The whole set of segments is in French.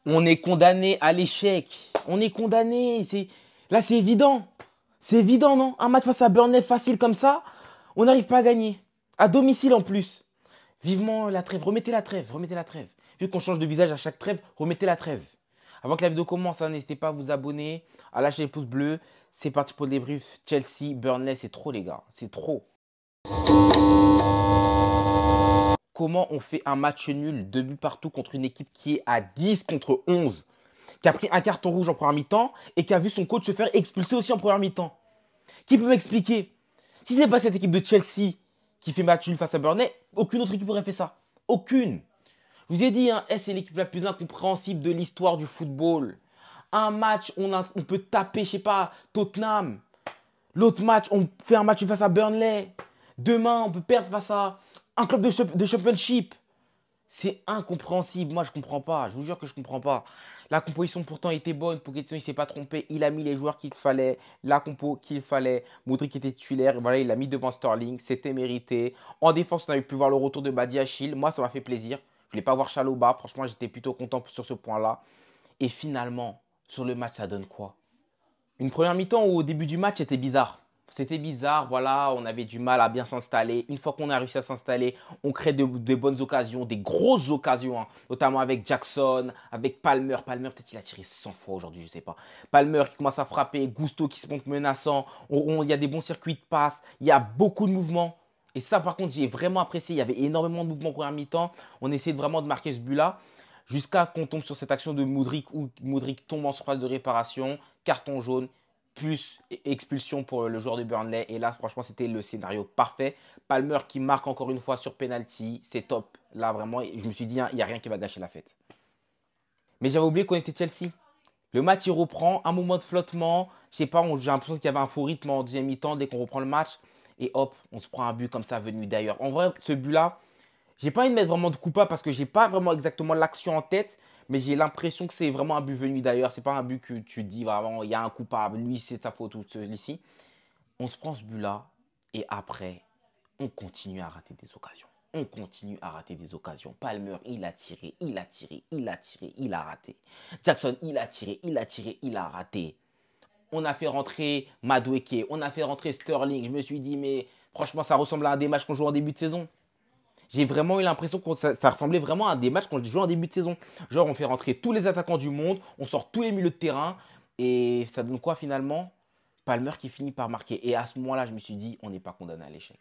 On est condamné à l'échec. On est condamné. Là, c'est évident. C'est évident, non? Un match face à Burnley facile comme ça, on n'arrive pas à gagner. À domicile en plus. Vivement la trêve. Remettez la trêve. Remettez la trêve. Vu qu'on change de visage à chaque trêve, remettez la trêve. Avant que la vidéo commence, hein, n'hésitez pas à vous abonner, à lâcher les pouces bleus. C'est parti pour le débrief. Chelsea, Burnley, c'est trop, les gars. C'est trop. Comment on fait un match nul, 2 buts partout contre une équipe qui est à 10 contre 11, qui a pris un carton rouge en première mi-temps et qui a vu son coach se faire expulser aussi en première mi-temps? Qui peut m'expliquer? Si ce n'est pas cette équipe de Chelsea qui fait match nul face à Burnley, aucune autre équipe aurait fait ça. Aucune. Je vous ai dit, hein, c'est l'équipe la plus incompréhensible de l'histoire du football. Un match, on peut taper, je sais pas, Tottenham. L'autre match, on fait un match face à Burnley. Demain, on peut perdre face à un club de championship. C'est incompréhensible. Moi, je comprends pas. Je vous jure que je comprends pas. La composition pourtant était bonne. Pochettino, il s'est pas trompé. Il a mis les joueurs qu'il fallait, la compo qu'il fallait. Modric était titulaire. Et voilà, il l'a mis devant Sterling. C'était mérité. En défense, on avait pu voir le retour de Badiachil. Moi, ça m'a fait plaisir. Je voulais pas voir Chalobah. Franchement, j'étais plutôt content sur ce point-là. Et finalement, sur le match, ça donne quoi? Une première mi-temps où au début du match, c'était bizarre. C'était bizarre, voilà, on avait du mal à bien s'installer. Une fois qu'on a réussi à s'installer, on crée de bonnes occasions, des grosses occasions, hein, notamment avec Jackson, avec Palmer. Palmer, peut-être il a tiré 100 fois aujourd'hui, je ne sais pas. Palmer qui commence à frapper, Gusto qui se montre menaçant. Il y a des bons circuits de passe, il y a beaucoup de mouvements. Et ça, par contre, j'ai vraiment apprécié. Il y avait énormément de mouvements en première mi-temps. On essayait vraiment de marquer ce but-là. Jusqu'à qu'on tombe sur cette action de Modric où Modric tombe en surface de réparation, carton jaune, plus expulsion pour le joueur de Burnley. Et là, franchement, c'était le scénario parfait. Palmer qui marque encore une fois sur penalty, c'est top. Là, vraiment, je me suis dit, hein, il n'y a rien qui va gâcher la fête. Mais j'avais oublié qu'on était Chelsea. Le match, il reprend, un moment de flottement. Je sais pas, j'ai l'impression qu'il y avait un faux rythme en deuxième mi-temps dès qu'on reprend le match. Et hop, on se prend un but comme ça venu d'ailleurs. En vrai, ce but-là, j'ai pas envie de mettre vraiment de coupable parce que j'ai pas vraiment exactement l'action en tête, mais j'ai l'impression que c'est vraiment un but venu d'ailleurs. C'est pas un but que tu dis vraiment, il y a un coupable, lui c'est sa faute ou celui-ci. On se prend ce but-là et après, on continue à rater des occasions. On continue à rater des occasions. Palmer, il a tiré, il a tiré, il a tiré, il a raté. Jackson, il a tiré, il a tiré, il a raté. On a fait rentrer Madueke, on a fait rentrer Sterling. Je me suis dit, mais franchement, ça ressemble à un des matchs qu'on joue en début de saison. J'ai vraiment eu l'impression que ça ressemblait vraiment à des matchs qu'on jouait en début de saison. Genre, on fait rentrer tous les attaquants du monde, on sort tous les milieux de terrain. Et ça donne quoi finalement? Palmer qui finit par marquer. Et à ce moment-là, je me suis dit, on n'est pas condamné à l'échec.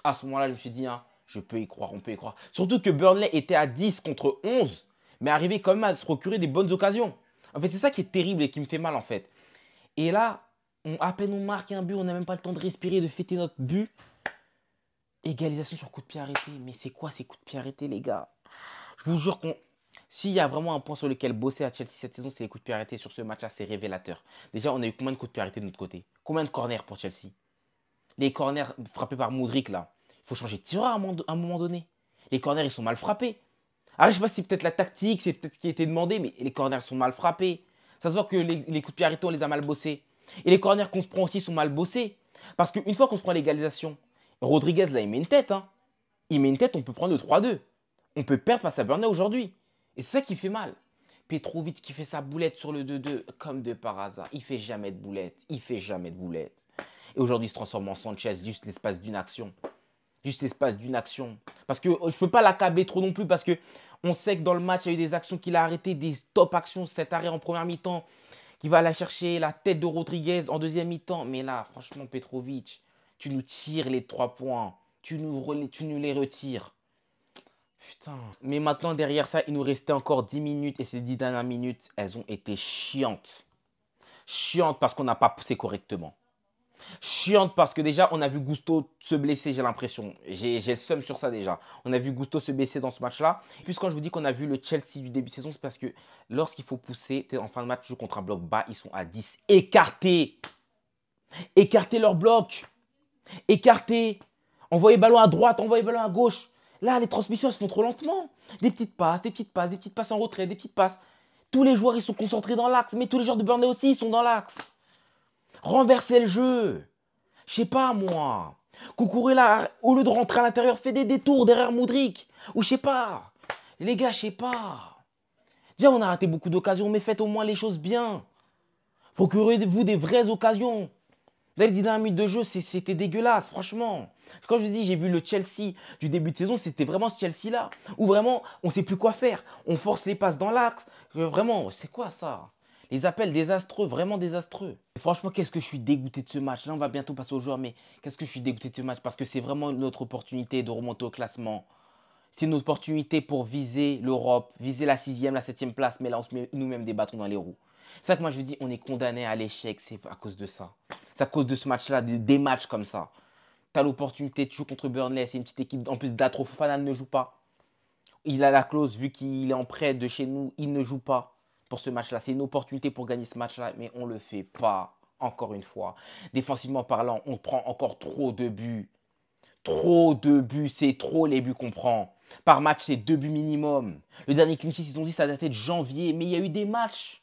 À ce moment-là, je me suis dit, hein, je peux y croire, on peut y croire. Surtout que Burnley était à 10 contre 11, mais arrivait quand même à se procurer des bonnes occasions. En fait, c'est ça qui est terrible et qui me fait mal en fait. Et là, à peine on marque un but, on n'a même pas le temps de respirer, de fêter notre but. Égalisation sur coup de pied arrêté. Mais c'est quoi ces coups de pied arrêtés, les gars? Je vous jure qu'on. S'il y a vraiment un point sur lequel bosser à Chelsea cette saison, c'est les coups de pied arrêtés. Sur ce match-là, c'est révélateur. Déjà, on a eu combien de coups de pied arrêtés de notre côté? Combien de corners pour Chelsea? Les corners frappés par Modric, là. Il faut changer de tireur à un moment donné. Les corners, ils sont mal frappés. Alors, je sais pas si c'est peut-être la tactique, c'est peut-être ce qui a été demandé, mais les corners sont mal frappés. Ça se voit que les coups de pied arrêtés, on les a mal bossés. Et les corners qu'on se prend aussi sont mal bossés. Parce qu'une fois qu'on se prend l'égalisation, Rodriguez, là, il met une tête. Hein. Il met une tête, on peut prendre le 3-2. On peut perdre face à Burnley aujourd'hui. Et c'est ça qui fait mal. Petrovic qui fait sa boulette sur le 2-2, comme de par hasard. Il fait jamais de boulette. Il fait jamais de boulette. Et aujourd'hui, il se transforme en Sanchez, juste l'espace d'une action. Juste l'espace d'une action. Parce que je ne peux pas l'accabler trop non plus parce que on sait que dans le match, il y a eu des actions qu'il a arrêtées, des top actions, cet arrêt en première mi-temps, qui va aller chercher la tête de Rodriguez en deuxième mi-temps. Mais là, franchement, Petrovic, tu nous tires les 3 points. Tu nous les retires. Putain. Mais maintenant, derrière ça, il nous restait encore 10 minutes. Et ces 10 dernières minutes, elles ont été chiantes. Chiantes parce qu'on n'a pas poussé correctement. Chiante parce que déjà, on a vu Gusto se blesser, j'ai l'impression. J'ai le seum sur ça déjà. On a vu Gusto se blesser dans ce match-là. Puis quand je vous dis qu'on a vu le Chelsea du début de saison, c'est parce que lorsqu'il faut pousser, en fin de match, tu joues contre un bloc bas, ils sont à 10. Écartés. Écartez leur bloc. Écartez. Envoyez ballon à droite, envoyez ballon à gauche. Là, les transmissions, elles se font trop lentement. Des petites passes, des petites passes, des petites passes en retrait, des petites passes. Tous les joueurs, ils sont concentrés dans l'axe. Mais tous les joueurs de Burnley aussi, ils sont dans l'axe. Renversez le jeu. Je sais pas, moi. Cucurella, au lieu de rentrer à l'intérieur, fait des détours derrière Modric. Ou je sais pas. Les gars, je sais pas. Déjà, on a raté beaucoup d'occasions, mais faites au moins les choses bien. Procurez-vous des vraies occasions. Dès les 10 dernières minutes de jeu, c'était dégueulasse, franchement. Quand je dis, j'ai vu le Chelsea du début de saison, c'était vraiment ce Chelsea-là. Où vraiment, on ne sait plus quoi faire. On force les passes dans l'axe. Vraiment, c'est quoi ça? Les appels désastreux, vraiment désastreux. Et franchement, qu'est-ce que je suis dégoûté de ce match. Là, on va bientôt passer aux joueurs, mais qu'est-ce que je suis dégoûté de ce match? Parce que c'est vraiment notre opportunité de remonter au classement. C'est une opportunité pour viser l'Europe, viser la 6e, la 7e place. Mais là, on se met nous-mêmes des bâtons dans les roues. C'est ça que moi, je dis, on est condamné à l'échec. C'est à cause de ça. C'est à cause de ce match-là, des matchs comme ça. Tu as l'opportunité de jouer contre Burnley. C'est une petite équipe. En plus, Datro Fofana ne joue pas. Il a la clause, vu qu'il est en prêt de chez nous, il ne joue pas pour ce match-là. C'est une opportunité pour gagner ce match-là, mais on ne le fait pas, encore une fois. Défensivement parlant, on prend encore trop de buts. Trop de buts, c'est trop les buts qu'on prend. Par match, c'est 2 buts minimum. Le dernier clean sheet, ils ont dit ça datait de janvier, mais il y a eu des matchs.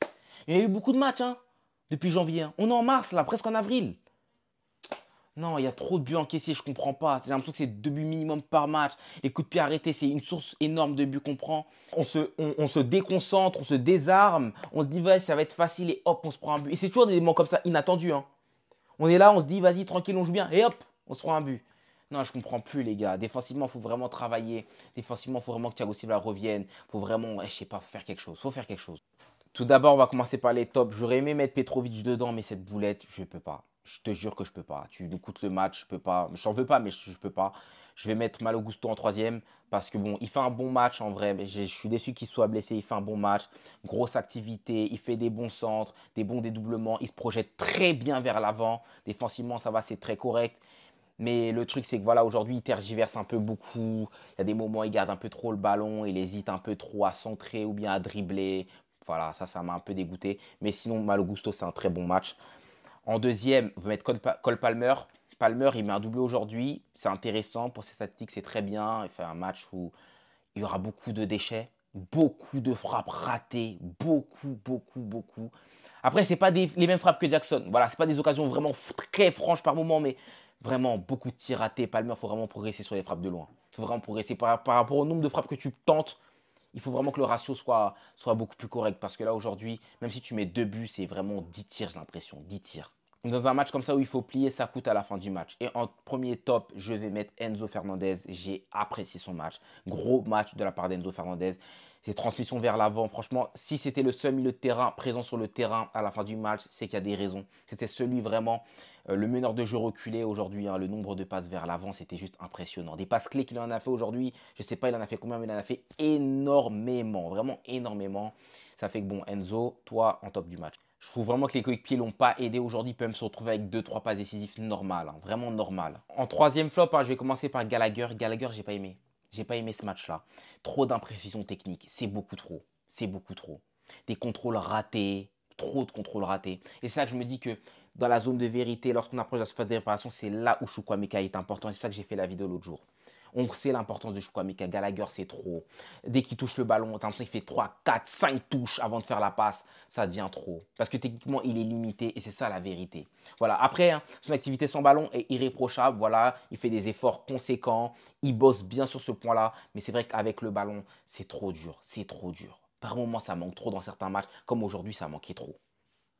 Il y a eu beaucoup de matchs hein, depuis janvier. On est en mars, là, presque en avril. Non, il y a trop de buts encaissés, je comprends pas. J'ai l'impression que c'est 2 buts minimum par match. Les coups de pied arrêtés, c'est une source énorme de buts qu'on prend. On se déconcentre, on se désarme. On se dit, ouais, ça va être facile et hop, on se prend un but. Et c'est toujours des moments comme ça, inattendus. Hein. On est là, on se dit, vas-y, tranquille, on joue bien. Et hop, on se prend un but. Non, je comprends plus, les gars. Défensivement, il faut vraiment travailler. Défensivement, il faut vraiment que Thiago Silva revienne. Il faut vraiment, je sais pas, faire quelque chose. Il faut faire quelque chose. Tout d'abord, on va commencer par les tops. J'aurais aimé mettre Petrovic dedans, mais cette boulette, je peux pas. Je te jure que je peux pas. Tu nous coûtes le match, je peux pas. Je t'en veux pas, mais je peux pas. Je vais mettre Malo Gusto en troisième parce que bon, il fait un bon match en vrai. Mais je suis déçu qu'il soit blessé. Il fait un bon match, grosse activité. Il fait des bons centres, des bons dédoublements. Il se projette très bien vers l'avant. Défensivement, ça va, c'est très correct. Mais le truc, c'est que voilà, aujourd'hui, il tergiverse un peu beaucoup. Il y a des moments, il garde un peu trop le ballon. Il hésite un peu trop à centrer ou bien à dribbler. Voilà, ça m'a un peu dégoûté. Mais sinon, Malo Gusto, c'est un très bon match. En deuxième, vous mettez Cole Palmer. Palmer, il met un doublé aujourd'hui. C'est intéressant. Pour ses statistiques, c'est très bien. Il fait un match où il y aura beaucoup de déchets, beaucoup de frappes ratées. Beaucoup, beaucoup, beaucoup. Après, ce n'est pas les mêmes frappes que Jackson. Voilà, ce n'est pas des occasions vraiment très franches par moment, mais vraiment beaucoup de tirs ratés. Palmer, il faut vraiment progresser sur les frappes de loin. Il faut vraiment progresser par rapport au nombre de frappes que tu tentes. Il faut vraiment que le ratio soit beaucoup plus correct. Parce que là, aujourd'hui, même si tu mets 2 buts, c'est vraiment 10 tirs, j'ai l'impression. 10 tirs. Dans un match comme ça où il faut plier, ça coûte à la fin du match. Et en premier top, je vais mettre Enzo Fernandez. J'ai apprécié son match. Gros match de la part d'Enzo Fernandez. Ses transmissions vers l'avant, franchement, si c'était le seul milieu de terrain présent sur le terrain à la fin du match, c'est qu'il y a des raisons. C'était celui vraiment, le meneur de jeu reculé aujourd'hui. Hein, le nombre de passes vers l'avant, c'était juste impressionnant. Des passes clés qu'il en a fait aujourd'hui, je ne sais pas il en a fait combien, mais il en a fait énormément, vraiment énormément. Ça fait que bon, Enzo, toi, en top du match. Je trouve vraiment que les coéquipiers ne l'ont pas aidé aujourd'hui. Ils peuvent même se retrouver avec 2-3 passes décisives normales. Hein, vraiment normales. En troisième flop, hein, je vais commencer par Gallagher. Gallagher, j'ai pas aimé. J'ai pas aimé ce match-là. Trop d'imprécision technique. C'est beaucoup trop. C'est beaucoup trop. Des contrôles ratés. Trop de contrôles ratés. Et c'est ça que je me dis que dans la zone de vérité, lorsqu'on approche la surface de réparation, c'est là où Chukwuemeka est important. Et c'est ça que j'ai fait la vidéo l'autre jour. On sait l'importance de Chukwuemeka. Gallagher, c'est trop. Dès qu'il touche le ballon, t'as l'impression qu'il fait 3, 4, 5 touches avant de faire la passe. Ça devient trop. Parce que techniquement, il est limité et c'est ça la vérité. Voilà. Après, hein, son activité sans ballon est irréprochable. Voilà. Il fait des efforts conséquents. Il bosse bien sur ce point-là. Mais c'est vrai qu'avec le ballon, c'est trop dur. C'est trop dur. Par moments, ça manque trop dans certains matchs. Comme aujourd'hui, ça manquait trop.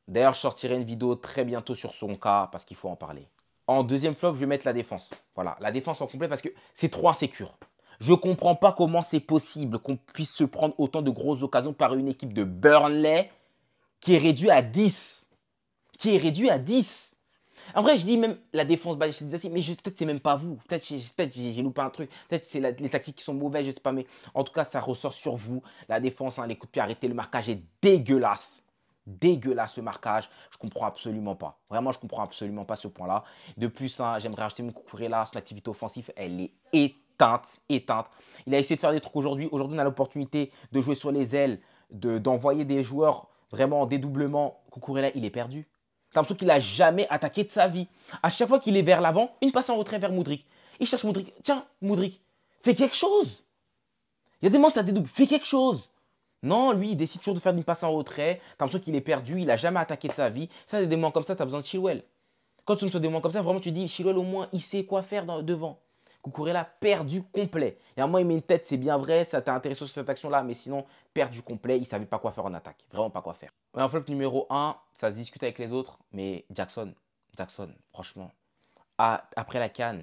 D'ailleurs, je sortirai une vidéo très bientôt sur son cas parce qu'il faut en parler. En deuxième flop, je vais mettre la défense. Voilà, la défense en complet parce que c'est trop insécure. Je ne comprends pas comment c'est possible qu'on puisse se prendre autant de grosses occasions par une équipe de Burnley qui est réduite à 10. Qui est réduite à 10. En vrai, je dis même la défense basée chez Dizassi, mais peut-être c'est même pas vous. Peut-être j'ai loupé un truc. Peut-être c'est les tactiques qui sont mauvaises, je sais pas. Mais en tout cas, ça ressort sur vous. La défense, hein, les coups de pied arrêtés, le marquage est dégueulasse. Dégueulasse le marquage, je comprends absolument pas. Vraiment, je comprends absolument pas ce point-là. De plus, hein, j'aimerais rajouter mon Cucurella, son activité offensive, elle est éteinte, éteinte. Il a essayé de faire des trucs aujourd'hui. Aujourd'hui, on a l'opportunité de jouer sur les ailes, d'envoyer des joueurs vraiment en dédoublement. Cucurella, il est perdu. T'as l'impression qu'il n'a jamais attaqué de sa vie. À chaque fois qu'il est vers l'avant, une passe en retrait vers Mudryk. Il cherche Mudryk. Tiens, Mudryk, fais quelque chose. Il y a des moments, ça dédouble. Fais quelque chose. Non, lui, il décide toujours de faire une passe en retrait. T'as l'impression qu'il est perdu, il n'a jamais attaqué de sa vie. Ça, c'est des moments comme ça, tu as besoin de Chilwell. Quand tu me fais des moments comme ça, vraiment, tu dis, Chilwell, au moins, il sait quoi faire devant. Cucurella perdu complet. Et à un moment, il met une tête, c'est bien vrai, ça t'a intéressé sur cette action-là, mais sinon, perdu complet, il ne savait pas quoi faire en attaque. Vraiment pas quoi faire. En flop numéro 1, ça se discute avec les autres, mais Jackson, franchement, après la CAN,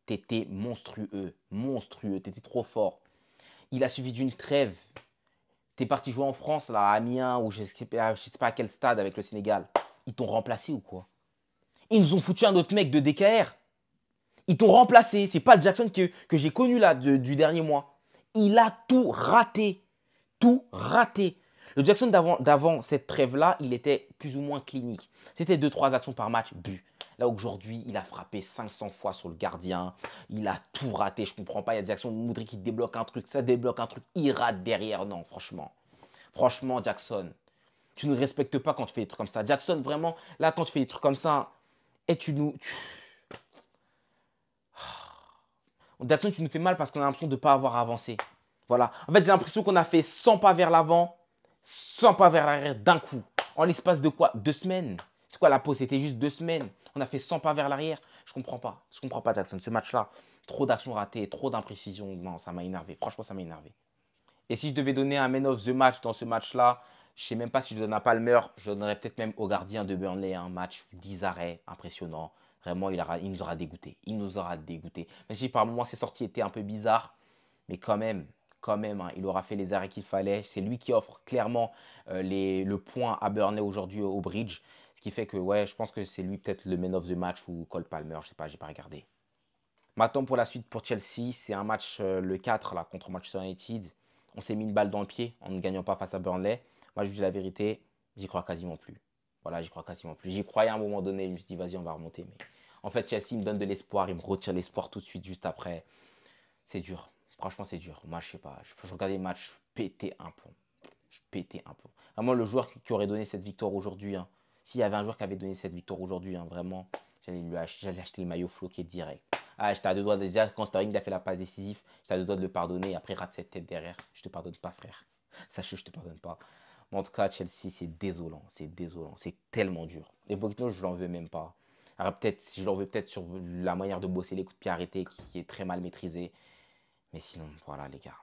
t'étais monstrueux, monstrueux, t'étais trop fort. Il a suffi d'une trêve. T'es parti jouer en France, là, à Amiens, ou je sais pas à quel stade avec le Sénégal. Ils t'ont remplacé ou quoi? Ils nous ont foutu un autre mec de DKR. Ils t'ont remplacé. C'est pas le Jackson que j'ai connu là du dernier mois. Il a tout raté. Tout raté. Le Jackson d'avant cette trêve-là, il était plus ou moins clinique. C'était 2-3 actions par match, but. Là, aujourd'hui, il a frappé 500 fois sur le gardien. Il a tout raté. Je comprends pas. Il y a des actions de Moudry qui débloque un truc. Ça débloque un truc. Il rate derrière. Non, franchement. Franchement, Jackson, tu ne respectes pas quand tu fais des trucs comme ça. Jackson, vraiment, là, quand tu fais des trucs comme ça, et Jackson, tu nous fais mal parce qu'on a l'impression de ne pas avoir avancé. Voilà. En fait, j'ai l'impression qu'on a fait 100 pas vers l'avant, 100 pas vers l'arrière d'un coup. En l'espace de quoi? 2 semaines. C'est quoi la pause? C'était juste 2 semaines. On a fait 100 pas vers l'arrière. Je comprends pas. Je comprends pas, Jackson. Ce match-là, trop d'actions ratées, trop d'imprécisions. Non, ça m'a énervé. Franchement, ça m'a énervé. Et si je devais donner un man of the match dans ce match-là, je ne sais même pas si je donne un Palmer. Je donnerais peut-être même au gardien de Burnley un match 10 arrêts, impressionnant. Vraiment, il nous aura dégoûté. Il nous aura dégoûté. Même si par moments ses sorties étaient un peu bizarres, mais quand même, hein, il aura fait les arrêts qu'il fallait. C'est lui qui offre clairement le point à Burnley aujourd'hui au Bridge. Ce qui fait que, ouais, je pense que c'est lui peut-être le man of the match ou Cole Palmer. Je sais pas, j'ai pas regardé. Maintenant, pour la suite, pour Chelsea, c'est un match le 4 là, contre Manchester United. On s'est mis une balle dans le pied en ne gagnant pas face à Burnley. Moi, je vous dis la vérité, j'y crois quasiment plus. Voilà, j'y crois quasiment plus. J'y croyais à un moment donné, je me suis dit, vas-y, on va remonter. Mais en fait, Chelsea me donne de l'espoir, il me retire l'espoir tout de suite, juste après. C'est dur. Franchement, c'est dur. Moi, je sais pas. Je regardais les matchs, péter un plomb. Je pétais un plomb. Vraiment, le joueur qui aurait donné cette victoire aujourd'hui, hein, s'il y avait un joueur qui avait donné cette victoire aujourd'hui, hein, vraiment, j'allais acheter le maillot floqué direct. Ah, j'étais à deux doigts déjà, quand Sterling a fait la passe décisive, j'étais à deux doigts de le pardonner et après il rate cette tête derrière. Je te pardonne pas, frère. Sache que je te pardonne pas. Mais en tout cas, Chelsea, c'est désolant. C'est désolant. C'est tellement dur. Et Pochettino, je l'en veux même pas. Alors peut-être, si je l'en veux peut-être sur la manière de bosser les coups de pied arrêtés qui est très mal maîtrisée. Mais sinon, voilà les gars,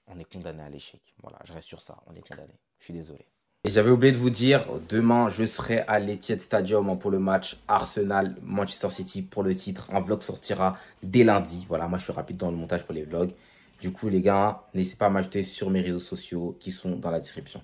on est condamné à l'échec. Voilà, je reste sur ça, on est condamné. Je suis désolé. Et j'avais oublié de vous dire, demain, je serai à l'Etihad Stadium pour le match Arsenal-Manchester City pour le titre. Un vlog sortira dès lundi. Voilà, moi je suis rapide dans le montage pour les vlogs. Du coup, les gars, n'hésitez pas à m'ajouter sur mes réseaux sociaux qui sont dans la description.